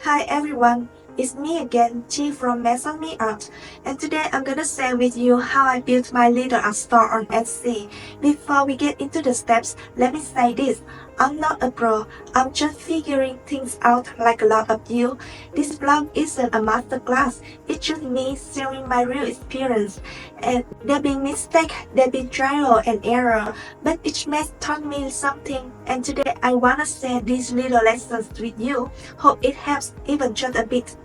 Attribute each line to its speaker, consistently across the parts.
Speaker 1: Hi everyone, it's me again, Chi from Maison Me Art, and today I'm gonna share with you how I built my little art store on Etsy. Before we get into the steps, let me say this. I'm not a pro, I'm just figuring things out like a lot of you. This blog isn't a masterclass, it's just me sharing my real experience. And there been mistakes, there been trial and error, but each mess taught me something, and today I wanna share these little lessons with you. Hope it helps even just a bit.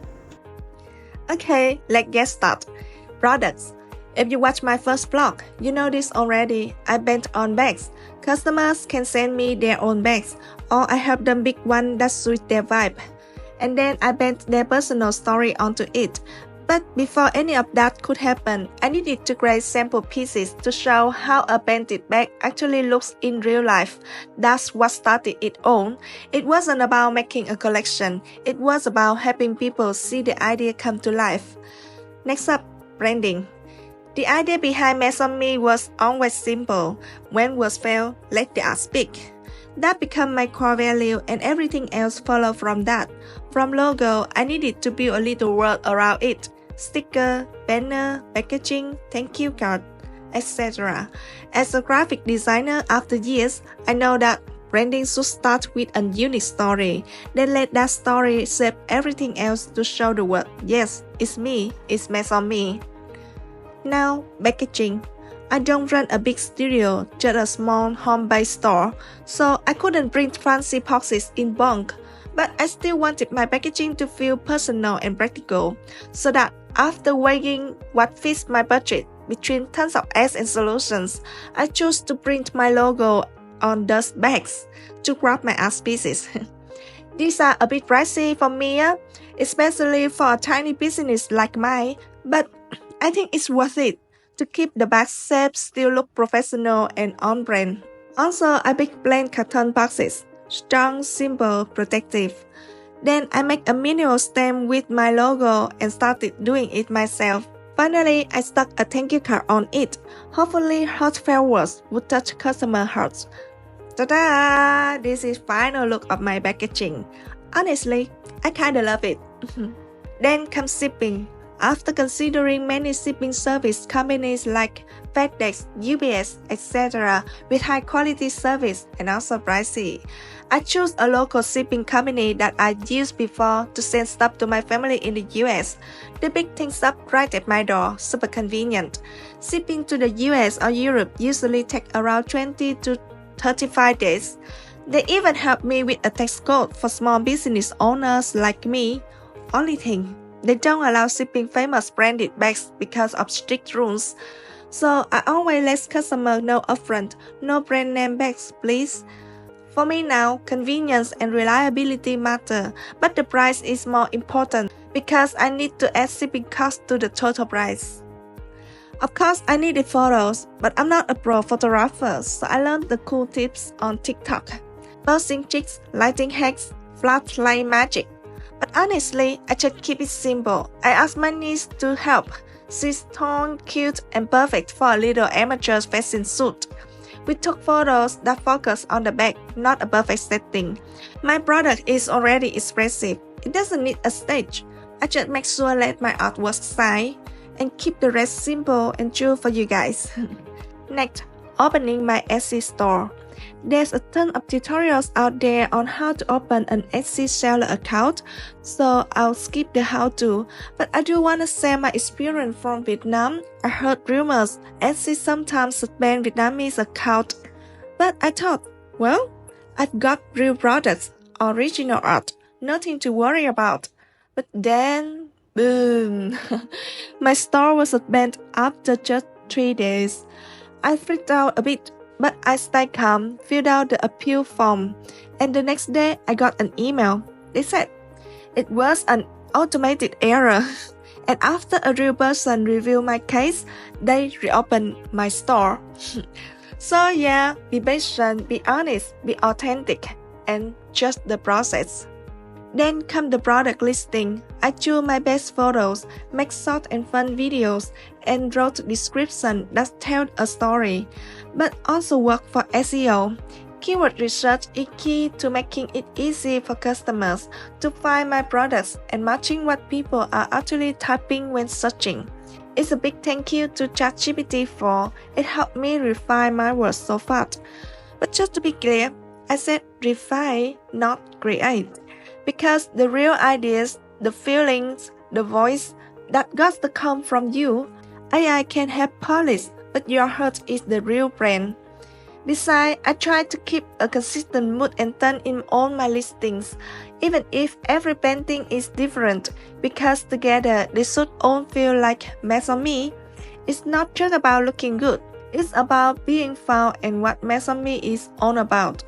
Speaker 2: Okay, let's get started. Products. If you watch my first blog, you know this already. I bent on bags. Customers can send me their own bags, or I help them pick one that suits their vibe. And then I bent their personal story onto it. But before any of that could happen, I needed to create sample pieces to show how a painted bag actually looks in real life. That's what started it all. It wasn't about making a collection, it was about helping people see the idea come to life. Next up, branding. The idea behind Maison Me was always simple. When words fail, let the art speak. That became my core value and everything else followed from that. From logo, I needed to build a little world around it. Sticker, banner, packaging, thank you card, etc. As a graphic designer after years, I know that branding should start with a unique story. Then let that story shape everything else to show the world, yes, it's me, it's Maison Me. Now, packaging. I don't run a big studio, just a small home-based store, so I couldn't print fancy boxes in bulk. But I still wanted my packaging to feel personal and practical, so that after weighing what fits my budget between tons of ads and solutions, I chose to print my logo on those bags to grab my art pieces. These are a bit pricey for me, especially for a tiny business like mine, but I think it's worth it to keep the bag shape still look professional and on brand. Also, I picked plain carton boxes, strong, simple, protective. Then I make a minimal stamp with my logo and started doing it myself. Finally, I stuck a thank you card on it. Hopefully, heartfelt words would touch customer hearts. Ta-da! This is final look of my packaging. Honestly, I kinda love it. Then comes shipping. After considering many shipping service companies like FedEx, UPS, etc. with high quality service and also pricey, I chose a local shipping company that I used before to send stuff to my family in the US. They pick things up right at my door, super convenient. Shipping to the US or Europe usually takes around 20 to 35 days. They even help me with a tax code for small business owners like me. Only thing, they don't allow shipping famous branded bags because of strict rules. So I always let customers know upfront, no brand name bags please. For me now, convenience and reliability matter, but the price is more important because I need to add shipping costs to the total price. Of course, I needed photos, but I'm not a pro photographer, so I learned the cool tips on TikTok. Posing tricks, lighting hacks, flashlight magic. But honestly, I just keep it simple. I asked my niece to help. She's tall, cute, and perfect for a little amateur fashion shoot. We took photos that focus on the back, not a perfect setting. My product is already expressive. It doesn't need a stage. I just make sure let my artwork shine and keep the rest simple and true for you guys. Next, opening my Etsy store. There's a ton of tutorials out there on how to open an Etsy seller account, so I'll skip the how-to, but I do want to share my experience from Vietnam. I heard rumors Etsy sometimes suspend Vietnamese account, but I thought, well, I've got real products, original art, nothing to worry about. But then, boom, my store was suspended after just 3 days. I freaked out a bit, but I stayed calm, filled out the appeal form, and the next day I got an email. They said it was an automated error, and after a real person reviewed my case, they reopened my store. So yeah, be patient, be honest, be authentic, and trust the process. Then come the product listing. I choose my best photos, make short and fun videos, and wrote description that tell a story, but also work for SEO. Keyword research is key to making it easy for customers to find my products and matching what people are actually typing when searching. It's a big thank you to ChatGPT for it helped me refine my words so fast. But just to be clear, I said refine, not create, because the real ideas, the feelings, the voice, that got to come from you. AI can help polish, but your heart is the real brand. Besides, I try to keep a consistent mood and tone in all my listings, even if every painting is different, because together they should all feel like Maison Me. It's not just about looking good, it's about being found and what Maison Me is all about.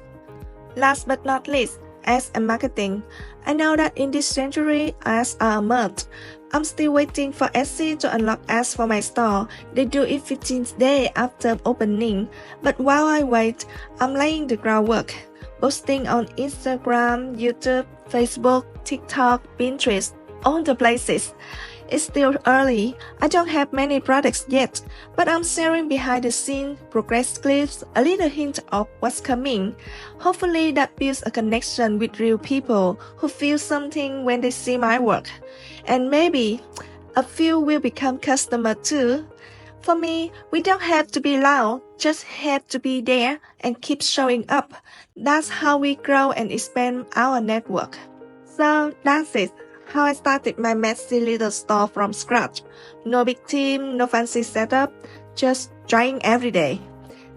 Speaker 2: Last but not least, ads and marketing. I know that in this century, ads are a must. I'm still waiting for Etsy to unlock ads for my store. They do it 15 days after opening. But while I wait, I'm laying the groundwork. Posting on Instagram, YouTube, Facebook, TikTok, Pinterest, all the places. It's still early. I don't have many products yet, but I'm sharing behind the scenes, progress clips, a little hint of what's coming. Hopefully that builds a connection with real people who feel something when they see my work. And maybe a few will become customers too. For me, we don't have to be loud, just have to be there and keep showing up. That's how we grow and expand our network. So that's it. How I started my messy little store from scratch. No big team, no fancy setup, just trying every day.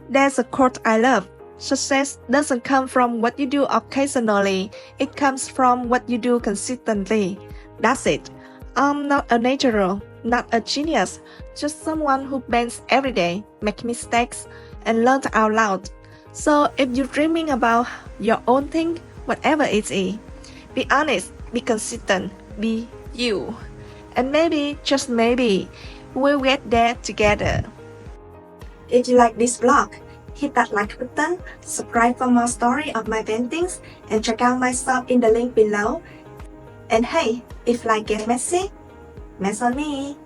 Speaker 2: There's a quote I love. Success doesn't come from what you do occasionally, it comes from what you do consistently. That's it. I'm not a natural, not a genius, just someone who bends every day, makes mistakes, and learns out loud. So if you're dreaming about your own thing, whatever it is, be honest, be consistent, be you. And maybe, just maybe, we'll get there together.
Speaker 1: If you like this vlog, hit that like button, subscribe for more story of my paintings, and check out my shop in the link below. And hey, if life get messy, mess on me.